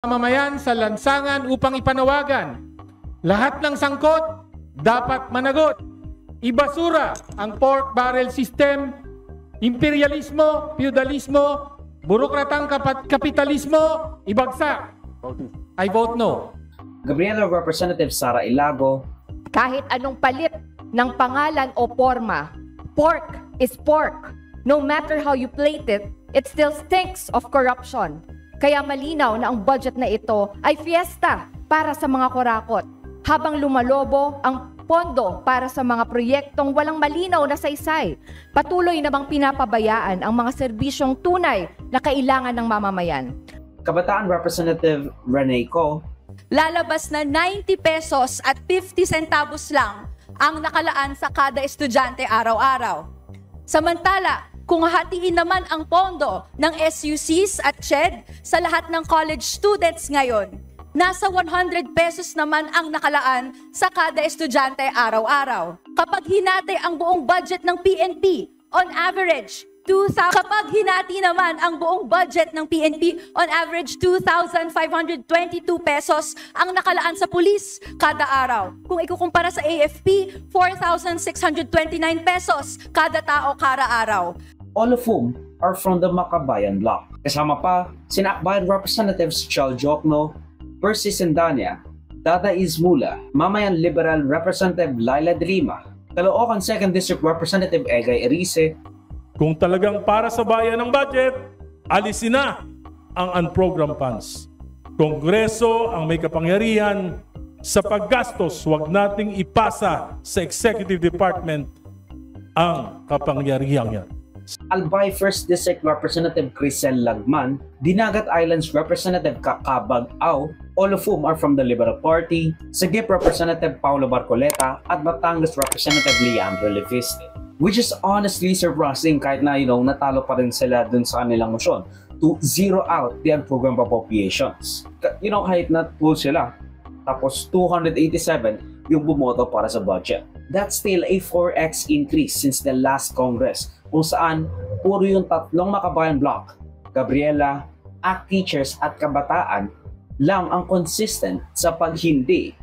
mamamayan sa lansangan upang ipanawagan. Lahat ng sangkot dapat managot. Ibasura ang pork barrel system, imperialismo, feudalismo, burokratang kapitalismo, ibagsak. I vote no. Gabriela Representative Sara Ilago. Kahit anong palit ng pangalan o forma, pork is pork. No matter how you plate it, it still stinks of corruption. Kaya malinaw na ang budget na ito ay fiesta para sa mga kurakot, habang lumalobo ang pondo para sa mga proyektong walang malinaw na saysay. Patuloy namang pinapabayaan ang mga serbisyong tunay na kailangan ng mamamayan. Kabataan Representative Rene Co. Lalabas na 90 pesos at 50 centavos lang ang nakalaan sa kada estudyante araw-araw. Samantala, kung hatiin naman ang pondo ng SUCs at CHED sa lahat ng college students ngayon, nasa 100 pesos naman ang nakalaan sa kada estudyante araw-araw. Kapag hinati ang buong budget ng PNP, on average, kapag hinati naman ang buong budget ng PNP, on average 2,522 pesos ang nakalaan sa pulis kada araw. Kung ikukumpara sa AFP, 4,629 pesos kada tao kada araw. All of whom are from the Makabayan Bloc. Kasama pa sina Akbayan Representatives Chal Jokno, Percy Sendanya, Dada Izmula, Mamayan Liberal Representative Laila de Lima, Caloocan 2nd District Representative Egay Erice. Kung talagang para sa bayan ng budget, alisin na ang unprogrammed funds. Kongreso ang may kapangyarihan sa paggastos, huwag nating ipasa sa Executive Department ang kapangyarihan yan. Albay 1st District Representative Crisel Lagman, Dinagat Islands Representative Kakabag Au, all of whom are from the Liberal Party, Sagip Representative Paulo Barcoleta, at Batangas Representative Leandro Lefiste. Which is honestly surprising kahit na natalo pa rin sila dun sa kanilang motion to zero out the unprogrammed appropriations. Kahit na-pull sila, tapos 287 yung bumoto para sa budget. That's still a 4x increase since the last Congress, kung saan puro yung tatlong Makabayan Bloc, Gabriela, ACT Teachers at Kabataan lang ang consistent sa paghindi